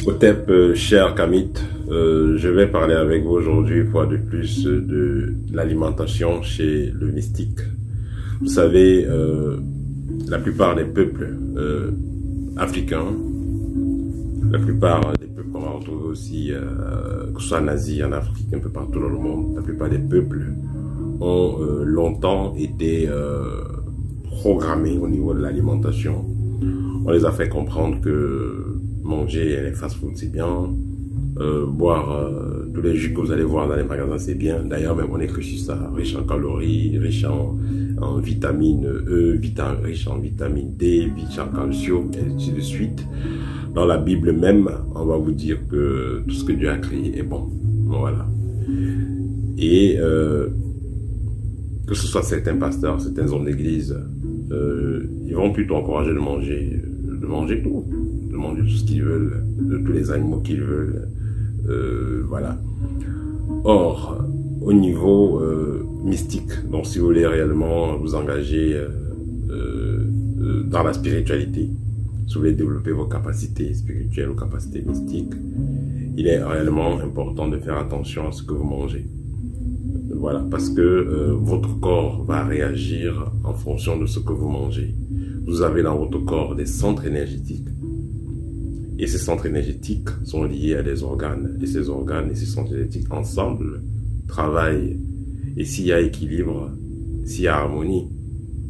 Otep, cher Kamit, je vais parler avec vous aujourd'hui une fois de plus de l'alimentation chez le mystique. Vous savez, la plupart des peuples africains, la plupart des peuples qu'on va retrouver aussi, que ce soit en Asie, en Afrique, un peu partout dans le monde, la plupart des peuples ont longtemps été programmés au niveau de l'alimentation. On les a fait comprendre que manger les fast-food c'est bien, boire tous les jus que vous allez voir dans les magasins c'est bien. D'ailleurs même on écrit sur ça, riche en calories, riche en vitamine E, riche en vitamine D, riche en calcium, et ainsi de suite. Dans la Bible même, on va vous dire que tout ce que Dieu a créé est bon. Voilà. Et que ce soit certains pasteurs, certains hommes d'église, ils vont plutôt encourager de manger tout. De manger tout ce qu'ils veulent, de tous les animaux qu'ils veulent, voilà. Or, au niveau mystique, donc si vous voulez réellement vous engager dans la spiritualité, si vous voulez développer vos capacités spirituelles, vos capacités mystiques, il est réellement important de faire attention à ce que vous mangez. Voilà, parce que votre corps va réagir en fonction de ce que vous mangez. Vous avez dans votre corps des centres énergétiques. Et ces centres énergétiques sont liés à des organes. Et ces organes et ces centres énergétiques ensemble travaillent. Et s'il y a équilibre, s'il y a harmonie,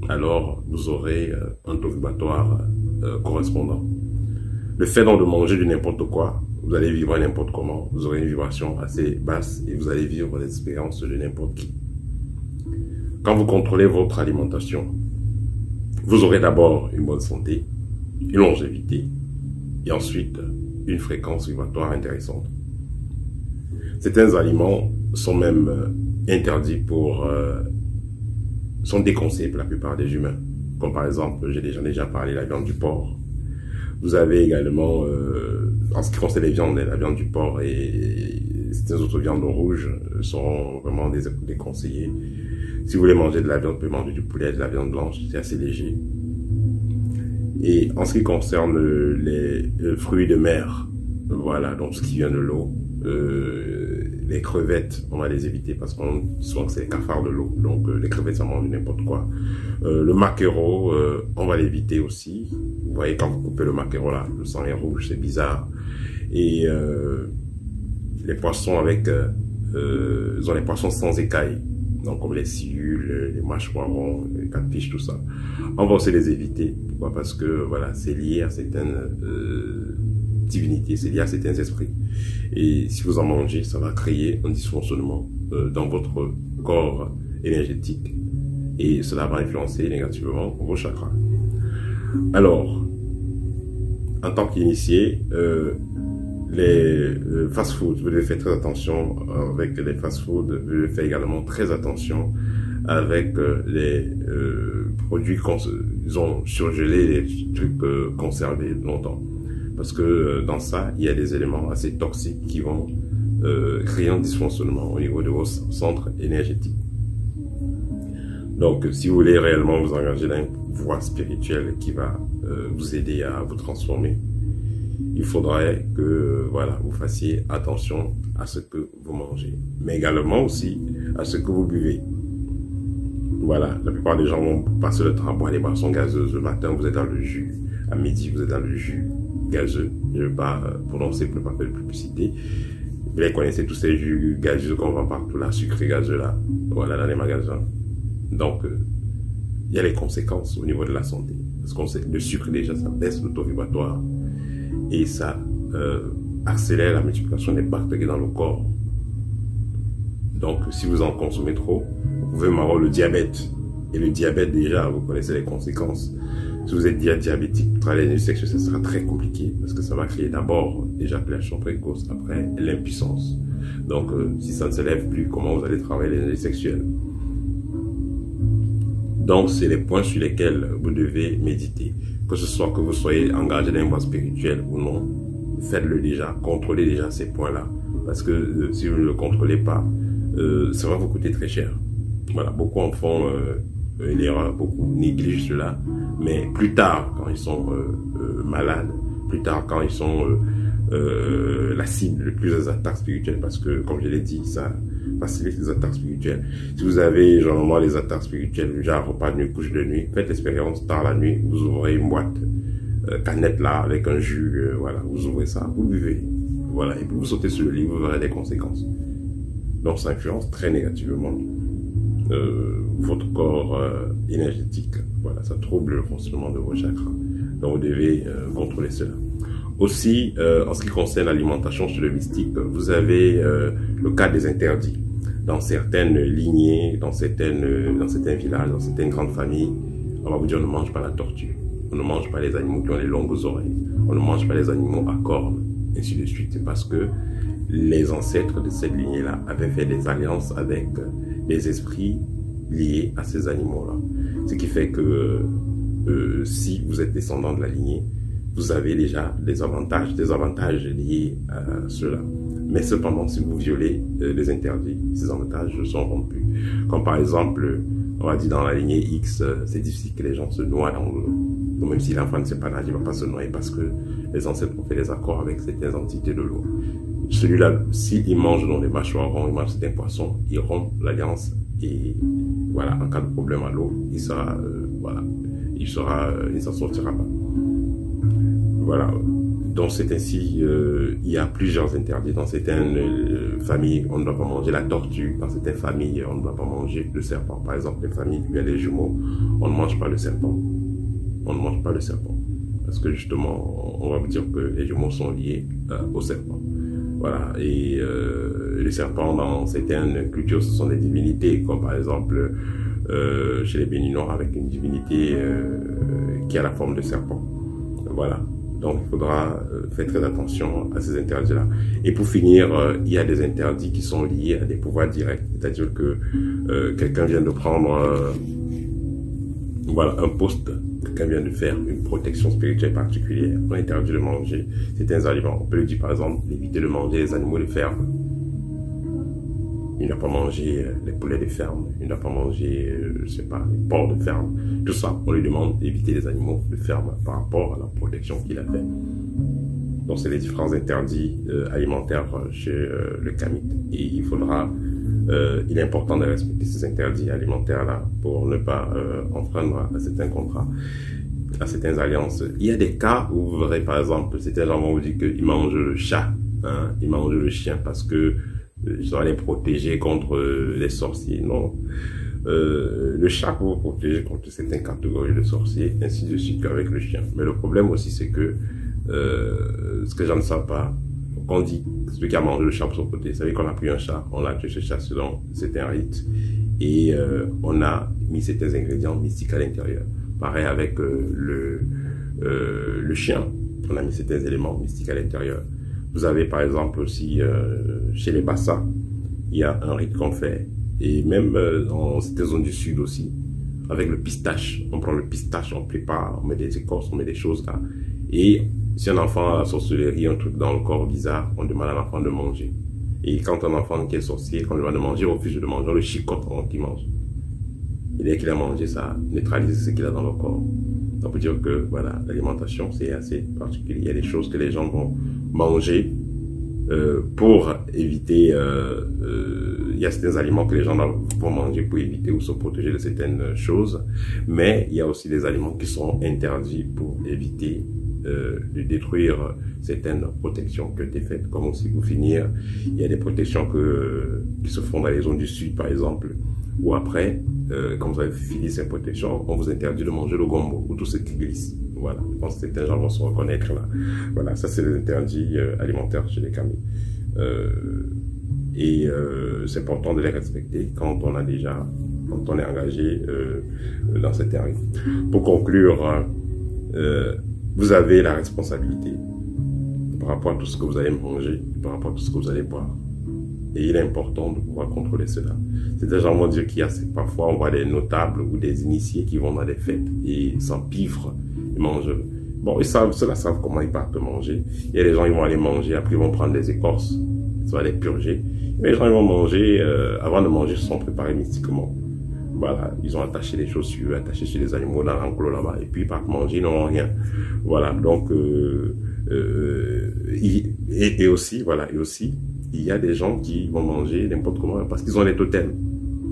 alors vous aurez un taux vibratoire correspondant. Le fait donc de manger de n'importe quoi, vous allez vivre n'importe comment, vous aurez une vibration assez basse et vous allez vivre l'expérience de n'importe qui. Quand vous contrôlez votre alimentation, vous aurez d'abord une bonne santé, une longévité, et ensuite une fréquence vibratoire intéressante. Certains aliments sont même interdits sont déconseillés pour la plupart des humains. Comme par exemple, j'ai déjà parlé, la viande du porc. Vous avez également, en ce qui concerne les viandes, la viande du porc et certaines autres viandes rouges sont vraiment déconseillées. Si vous voulez manger de la viande, vous pouvez manger du poulet, de la viande blanche, c'est assez léger. Et en ce qui concerne les fruits de mer, voilà, donc ce qui vient de l'eau, les crevettes, on va les éviter parce qu'on souvent c'est les cafards de l'eau, donc les crevettes ça mange n'importe quoi. Le maquereau, on va l'éviter aussi. Vous voyez quand vous coupez le maquereau là, le sang est rouge, c'est bizarre. Et les poissons ils ont les poissons sans écailles. Donc comme les sciules, les mâchoirons, les catfish, tout ça. On va aussi les éviter. Pourquoi? Parce que voilà, c'est lié à certaines divinités, c'est lié à certains esprits. Et si vous en mangez, ça va créer un dysfonctionnement dans votre corps énergétique. Et cela va influencer négativement vos chakras. Alors, en tant qu'initié, les fast-food, vous devez faire très attention avec les fast-food, vous devez faire également très attention avec les produits ils ont surgelé, les trucs conservés longtemps. Parce que dans ça, il y a des éléments assez toxiques qui vont créer un dysfonctionnement au niveau de vos centres énergétiques. Donc, si vous voulez réellement vous engager dans une voie spirituelle qui va vous aider à vous transformer, il faudrait que voilà, vous fassiez attention à ce que vous mangez, mais également aussi à ce que vous buvez. Voilà, la plupart des gens vont passer le temps à boire des boissons gazeuses. Le matin, vous êtes dans le jus. À midi, vous êtes dans le jus gazeux. Je ne vais pas prononcer pour ne pas faire de publicité. Vous les connaissez tous ces jus gazeux qu'on vend partout, là, sucrés gazeux là, voilà, dans les magasins. Donc, il y a les conséquences au niveau de la santé. Parce qu'on sait que le sucre déjà, ça baisse le taux vibratoire. Et ça accélère la multiplication des bactéries dans le corps. Donc, si vous en consommez trop, vous pouvez avoir le diabète. Et le diabète, déjà, vous connaissez les conséquences. Si vous êtes diabétique, travailler l'énergie sexuelle, ça sera très compliqué. Parce que ça va créer d'abord l'éjaculation précoce, après l'impuissance. Donc, si ça ne se lève plus, comment vous allez travailler l'énergie sexuelle? Donc, c'est les points sur lesquels vous devez méditer. Que ce soit que vous soyez engagé dans une voie spirituelle ou non, faites-le déjà, contrôlez déjà ces points-là. Parce que si vous ne le contrôlez pas, ça va vous coûter très cher. Voilà, beaucoup en font une erreur, beaucoup négligent cela. Mais plus tard, quand ils sont malades, plus tard, quand ils sont la cible le plus des attaques spirituelles parce que, comme je l'ai dit, ça facilite les attaques spirituelles. Si vous avez généralement les attaques spirituelles, genre repas de nuit, couche de nuit, faites l'expérience tard la nuit, vous ouvrez une boîte canette là avec un jus, voilà, vous ouvrez ça, vous buvez, voilà, et puis vous sautez sur le lit, vous verrez les conséquences. Donc ça influence très négativement votre corps énergétique, voilà, ça trouble le fonctionnement de vos chakras. Donc vous devez contrôler cela. Aussi, en ce qui concerne l'alimentation chez le mystique, vous avez le cas des interdits. Dans certaines lignées, dans certains villages, dans certaines grandes familles, on va vous dire on ne mange pas la tortue, on ne mange pas les animaux qui ont les longues oreilles, on ne mange pas les animaux à cornes, ainsi de suite. C'est parce que les ancêtres de cette lignée-là avaient fait des alliances avec des esprits liés à ces animaux-là. Ce qui fait que si vous êtes descendant de la lignée, vous avez déjà des avantages liés à cela. Mais cependant, si vous violez les interdits, ces avantages sont rompus. Comme par exemple, on va dire dans la lignée X, c'est difficile que les gens se noient dans l'eau. Donc même si l'enfant ne sait pas nager, il ne va pas se noyer parce que les ancêtres ont fait des accords avec certaines entités de l'eau. Celui-là, s'il mange dans les mâchoires, il mange certains poissons, il rompt l'alliance et voilà, en cas de problème à l'eau, il sera, voilà, il ne s'en sortira pas. Voilà, donc c'est ainsi, il y a plusieurs interdits. Dans certaines familles, on ne doit pas manger la tortue. Dans certaines familles, on ne doit pas manger le serpent. Par exemple, les familles où il y a les jumeaux, on ne mange pas le serpent. On ne mange pas le serpent. Parce que justement, on va vous dire que les jumeaux sont liés au serpent. Voilà, et les serpents, dans certaines cultures, ce sont des divinités, comme par exemple chez les Béninois, avec une divinité qui a la forme de serpent. Voilà. Donc, il faudra faire très attention à ces interdits-là. Et pour finir, il y a des interdits qui sont liés à des pouvoirs directs. C'est-à-dire que quelqu'un vient de prendre voilà, un poste, quelqu'un vient de faire une protection spirituelle particulière. On interdit de manger certains aliments. On peut lui dire, par exemple, d'éviter de manger les animaux de ferme. Il n'a pas mangé les poulets de ferme, il n'a pas mangé, je sais pas, les porcs de ferme. Tout ça, on lui demande d'éviter les animaux de ferme par rapport à la protection qu'il a fait. Donc, c'est les différents interdits alimentaires chez le Kamite. Et il faudra, il est important de respecter ces interdits alimentaires-là pour ne pas enfreindre à certains contrats, à certaines alliances. Il y a des cas où vous verrez, par exemple, certains gens vont vous dire qu'ils mangent le chat, hein, ils mangent le chien parce que je dois les protéger contre les sorciers. Non. Le chat peut vous protéger contre certaines catégories de sorciers, ainsi de suite qu'avec le chien. Mais le problème aussi, c'est que ce que je ne sais pas, quand on dit celui qui a mangé le chat pour son côté, ça veut dire qu'on a pris un chat, on l'a tué ce chat selon certains rites, et on a mis certains ingrédients mystiques à l'intérieur. Pareil avec le chien, on a mis certains éléments mystiques à l'intérieur. Vous avez par exemple aussi chez les Bassa, il y a un rite qu'on fait, et même dans cette zone du sud aussi, avec le pistache. On prend le pistache, on prépare, on met des écorces, on met des choses là. Et si un enfant a la sorcellerie, un truc dans le corps bizarre, on demande à l'enfant de manger. Et quand un enfant qui est sorcier, quand on lui demande de manger, il refuse de manger, on le chicote pendant qu'il mange. Et dès qu'il a mangé, ça neutralise ce qu'il a dans le corps. On peut dire que voilà, l'alimentation c'est assez particulier. Il y a des choses que les gens vont manger pour éviter. Il y a certains aliments que les gens vont manger pour éviter ou se protéger de certaines choses. Mais il y a aussi des aliments qui sont interdits pour éviter de détruire certaines protections qui ont été faites. Comme aussi pour finir, il y a des protections qui se font dans les zones du sud par exemple. Ou après, quand vous avez fini ces protections, on vous interdit de manger le gombo ou tout ce qui glisse. Voilà, je pense que certains gens vont se reconnaître là. Voilà, ça c'est les interdits alimentaires chez les Kami. C'est important de les respecter quand on est engagé dans cette area. Pour conclure, vous avez la responsabilité par rapport à tout ce que vous allez manger, par rapport à tout ce que vous allez boire. Et il est important de pouvoir contrôler cela. C'est déjà vraiment dire qu'il y a parfois on voit des notables ou des initiés qui vont dans des fêtes et s'empiffrent, ils mangent. Bon, ceux-là savent comment ils partent manger. Il y a des gens qui vont aller manger, après ils vont prendre des écorces, ils vont les purger. Et les gens ils vont manger, avant de manger, ils se sont préparés mystiquement. Voilà, ils ont attaché les chaussures, attaché chez les animaux dans l'enclos là-bas, et puis ils partent manger, ils n'ont rien. Voilà, donc Et aussi, voilà, et aussi, il y a des gens qui vont manger n'importe comment parce qu'ils ont les totems.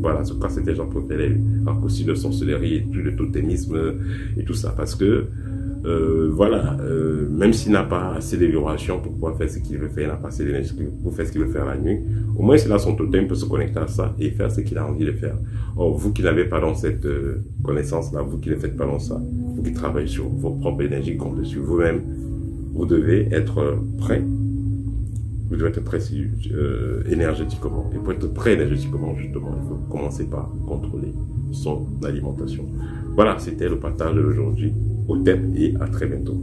Voilà, c'est quoi c'était gens qui font les raccourcis de sorcellerie et tout le totémisme et tout ça. Parce que, voilà, même s'il n'a pas assez de vibrations pour pouvoir faire ce qu'il veut faire, il n'a pas assez d'énergie pour faire ce qu'il veut faire la nuit, au moins s'il a son totem, il peut se connecter à ça et faire ce qu'il a envie de faire. Or, vous qui n'avez pas dans cette connaissance-là, vous qui ne faites pas dans ça, vous qui travaillez sur vos propres énergies, comptez sur vous-même, vous devez être prêt. Vous devez être prêt énergétiquement. Et pour être prêt énergétiquement, justement, il faut commencer par contrôler son alimentation. Voilà, c'était le partage d'aujourd'hui. Au thème et à très bientôt.